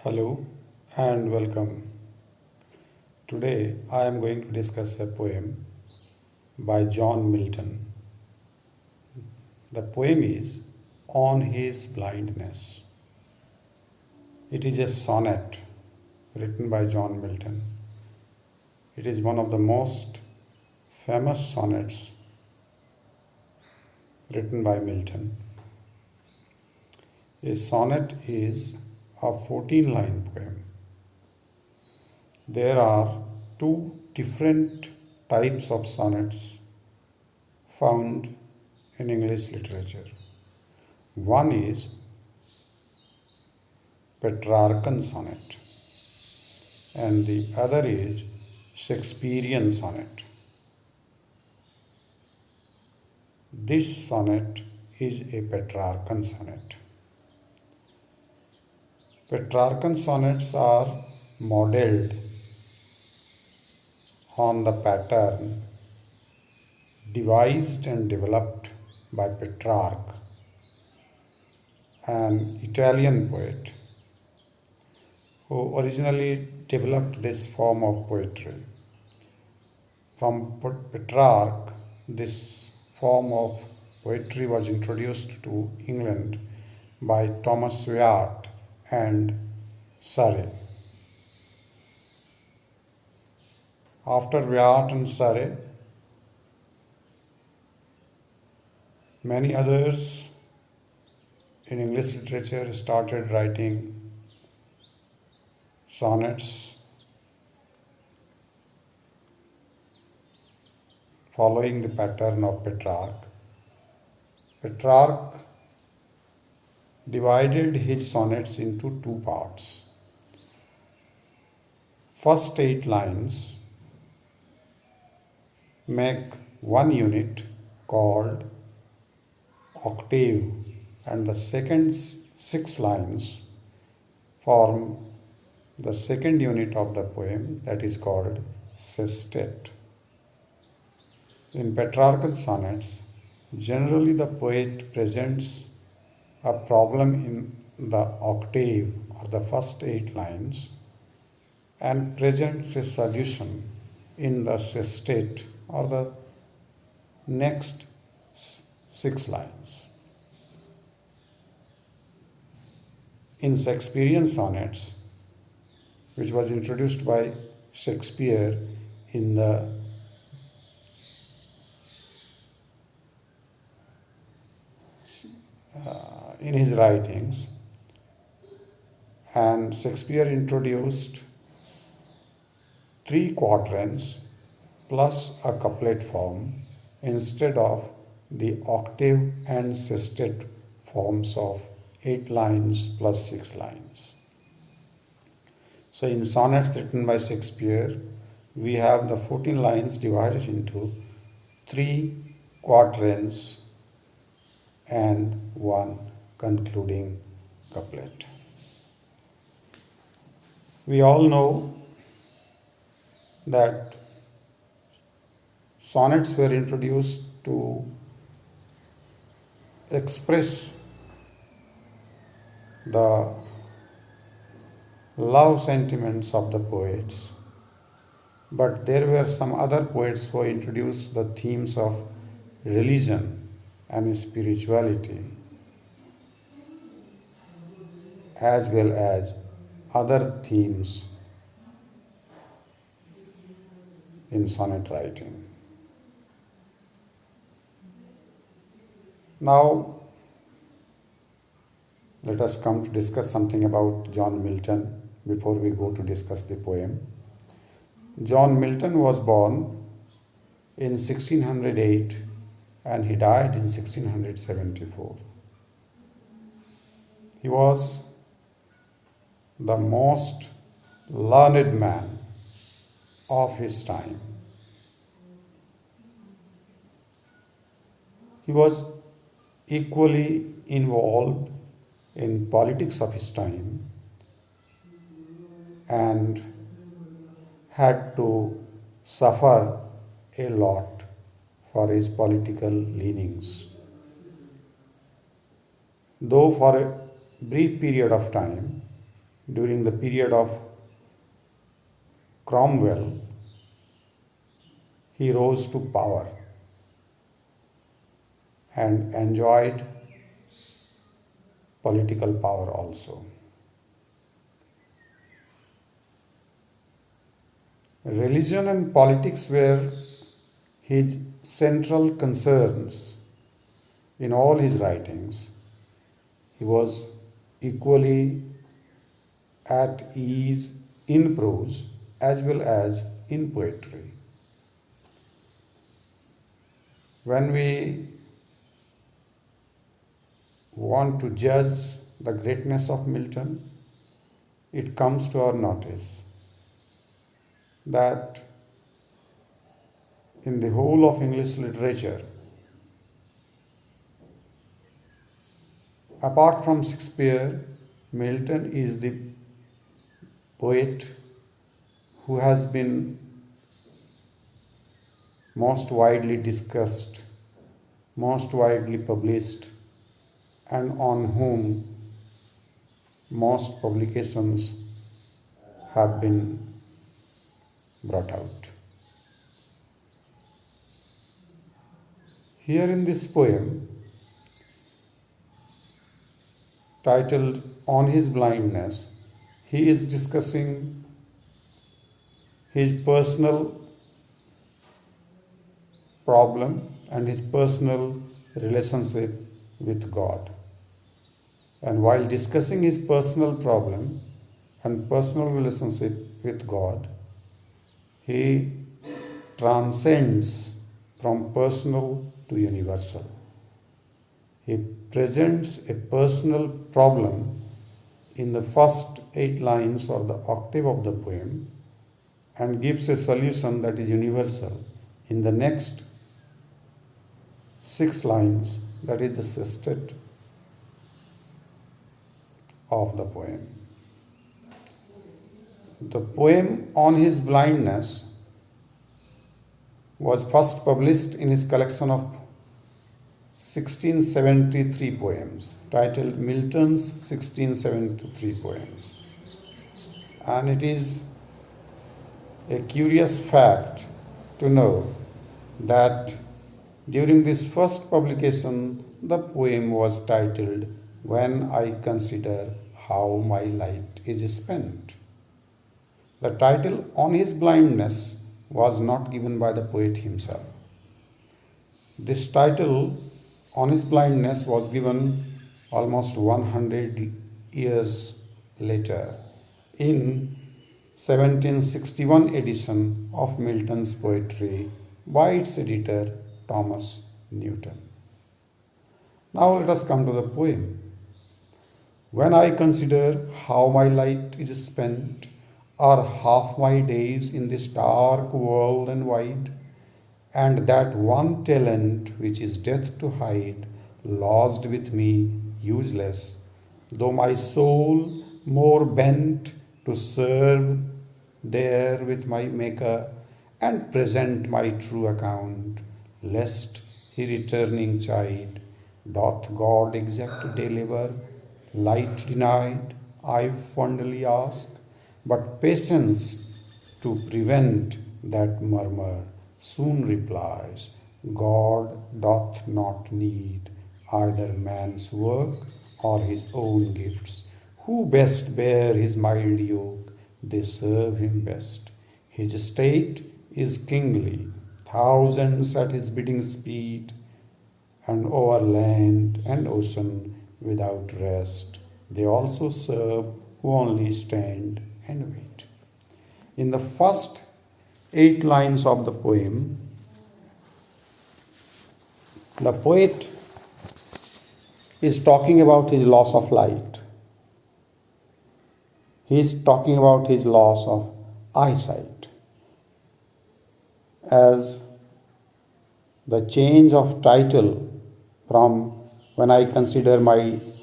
Hello and welcome. Today I am going to discuss a poem by John Milton. The poem is On His Blindness. It is a sonnet written by John Milton. It is one of the most famous sonnets written by Milton. A sonnet is a 14-line poem. There are two different types of sonnets found in English literature. One is Petrarchan sonnet and the other is Shakespearean sonnet. This sonnet is a Petrarchan sonnet. Petrarchan sonnets are modeled on the pattern devised and developed by Petrarch, an Italian poet who originally developed this form of poetry. From Petrarch, this form of poetry was introduced to England by Thomas Wyatt and Surrey. After Wyatt and Surrey, many others in English literature started writing sonnets following the pattern of Petrarch. Petrarch divided his sonnets into two parts. First 8 lines make one unit called octave, and the second 6 lines form the second unit of the poem, that is called sestet. In Petrarchan sonnets, generally the poet presents a problem in the octave or the first 8 lines and presents a solution in the sestet or the next 6 lines. In Shakespearean sonnets, which was introduced by Shakespeare in his writings, and Shakespeare introduced 3 quatrains plus a couplet form instead of the octave and sestet forms of 8 lines plus 6 lines. So in sonnets written by Shakespeare, we have the 14 lines divided into 3 quatrains and 1 concluding couplet. We all know that sonnets were introduced to express the love sentiments of the poets, but there were some other poets who introduced the themes of religion and spirituality as well as other themes in sonnet writing. Now, let us come to discuss something about John Milton before we go to discuss the poem. John Milton was born in 1608 and he died in 1674. He was the most learned man of his time. He was equally involved in politics of his time and had to suffer a lot for his political leanings. Though for a brief period of time, during the period of Cromwell, he rose to power and enjoyed political power also. Religion and politics were his central concerns in all his writings. He was equally at ease in prose as well as in poetry. When we want to judge the greatness of Milton, it comes to our notice that in the whole of English literature, apart from Shakespeare, Milton is the poet who has been most widely discussed, most widely published, and on whom most publications have been brought out. Here in this poem, titled On His Blindness, he is discussing his personal problem and his personal relationship with God. And while discussing his personal problem and personal relationship with God, he transcends from personal to universal. He presents a personal problem in the first 8 lines or the octave of the poem and gives a solution that is universal in the next 6 lines, that is the sestet of the poem. The poem On His Blindness was first published in his collection of 1673 poems, titled Milton's 1673 Poems. And it is a curious fact to know that during this first publication, the poem was titled When I Consider How My Light Is Spent. The title On His Blindness was not given by the poet himself. This title On His Blindness was given almost 100 years later in 1761 edition of Milton's poetry by its editor Thomas Newton. Now let us come to the poem. When I consider how my light is spent, are half my days in this dark world and wide, and that one talent which is death to hide, lost with me, useless, though my soul more bent to serve there with my Maker and present my true account, lest he returning chide, doth God exact deliver, light denied, I fondly ask, but patience to prevent that murmur soon replies, God doth not need either man's work or his own gifts. Who best bear his mild yoke, they serve him best. His state is kingly, thousands at his bidding speed, and over land and ocean without rest. They also serve who only stand and wait. In the first 8 lines of the poem, the poet is talking about his loss of light. He is talking about his loss of eyesight. As the change of title from When I Consider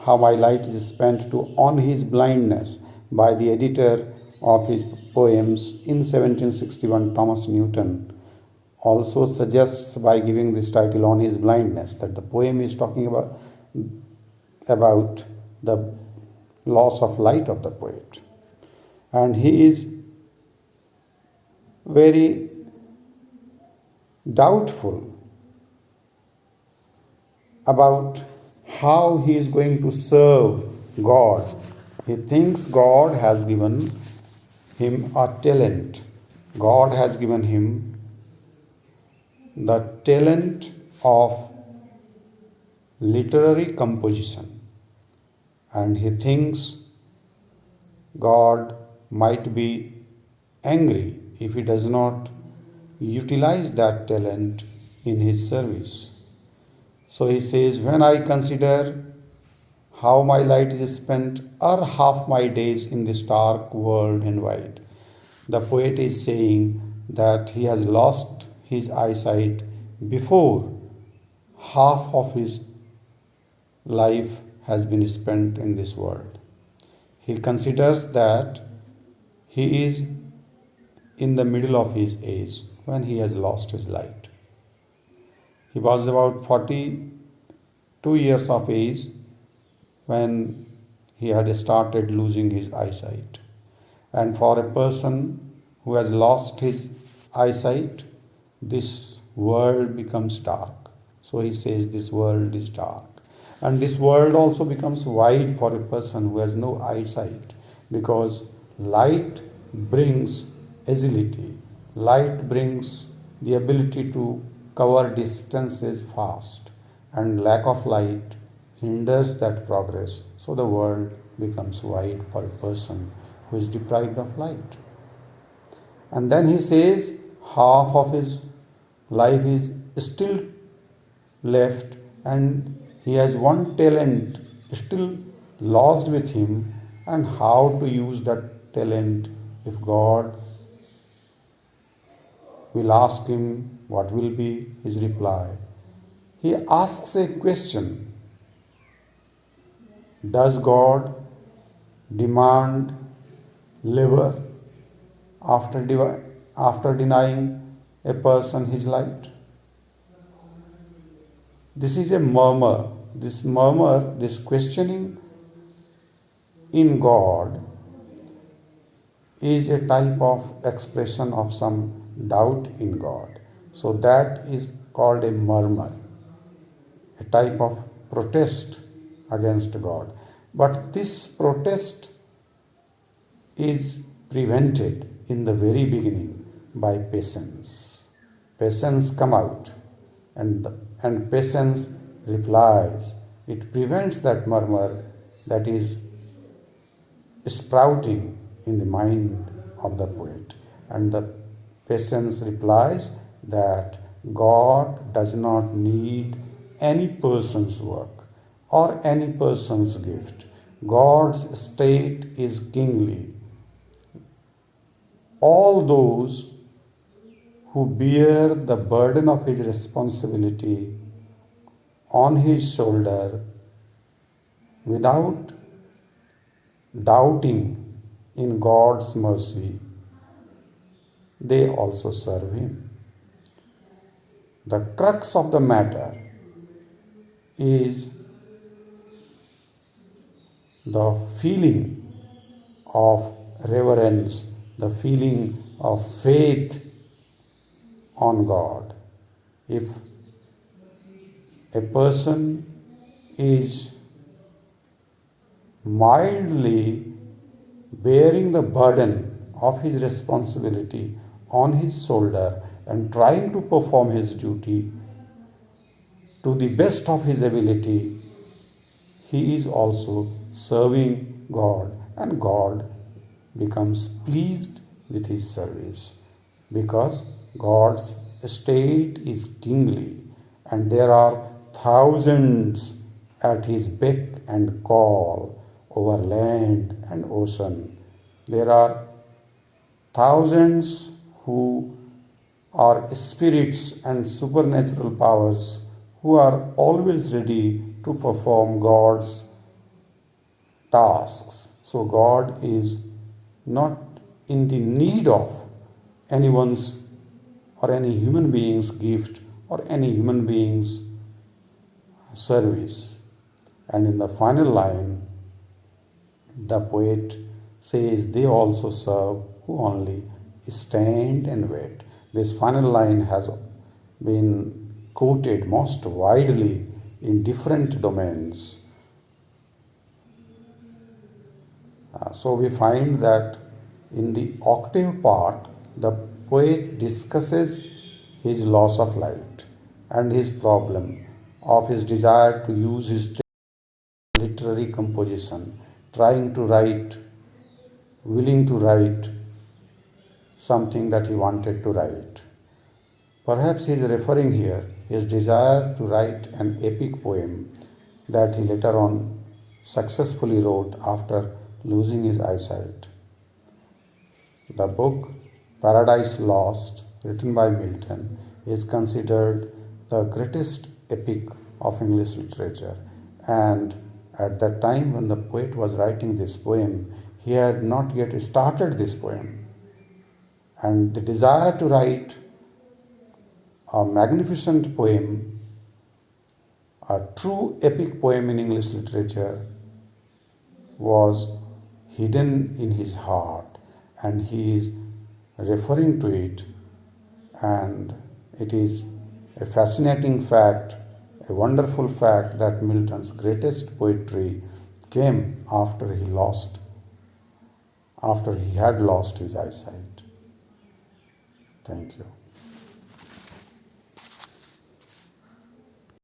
how my light is spent to On His Blindness by the editor of his poems in 1761, Thomas Newton, also suggests by giving this title On His Blindness that the poem is talking about the loss of light of the poet. and he is very doubtful about how he is going to serve God. He thinks God has given him a talent. God has given him the talent of literary composition, and he thinks God might be angry if he does not utilize that talent in his service. So he says, when I consider how my light is spent, or half my days in this dark world and wide. The poet is saying that he has lost his eyesight before half of his life has been spent in this world. He considers that he is in the middle of his age when he has lost his light. He was about 42 years of age when he had started losing his eyesight. And for a person who has lost his eyesight, this world becomes dark. So he says this world is dark. And this world also becomes wide for a person who has no eyesight, because light brings agility. Light brings the ability to cover distances fast, and lack of light hinders that progress. So the world becomes wide for a person who is deprived of light. And then he says half of his life is still left, and he has one talent still lost with him, and how to use that talent if God will ask him what will be his reply. He asks a question. Does God demand labor after denying a person his light? This is a murmur. This questioning in God is a type of expression of some doubt in God. So that is called a murmur, a type of protest against God. But this protest is prevented in the very beginning by patience. Patience come out, and patience replies. It prevents that murmur that is sprouting in the mind of the poet. And the patience replies that God does not need any person's work or any person's gift. God's state is kingly. All those who bear the burden of his responsibility on his shoulder without doubting in God's mercy, they also serve him. The crux of the matter is the feeling of reverence, the feeling of faith on God. If a person is mildly bearing the burden of his responsibility on his shoulder and trying to perform his duty to the best of his ability, he is also serving God, and God becomes pleased with his service, because God's state is kingly, and there are thousands at his beck and call over land and ocean. There are thousands who are spirits and supernatural powers who are always ready to perform God's tasks. So God is not in the need of anyone's or any human being's gift or any human being's service. And in the final line, the poet says they also serve who only stand and wait. This final line has been quoted most widely in different domains. So we find that in the octave part, the poet discusses his loss of light and his problem of his desire to use his literary composition, trying to write, willing to write something that he wanted to write. Perhaps he is referring here his desire to write an epic poem that he later on successfully wrote after losing his eyesight. The book Paradise Lost, written by Milton, is considered the greatest epic of English literature, and at that time when the poet was writing this poem, he had not yet started this poem, and the desire to write a magnificent poem, a true epic poem in English literature, was hidden in his heart, and he is referring to it, and it is a fascinating fact, a wonderful fact that Milton's greatest poetry came after he had lost his eyesight. Thank you.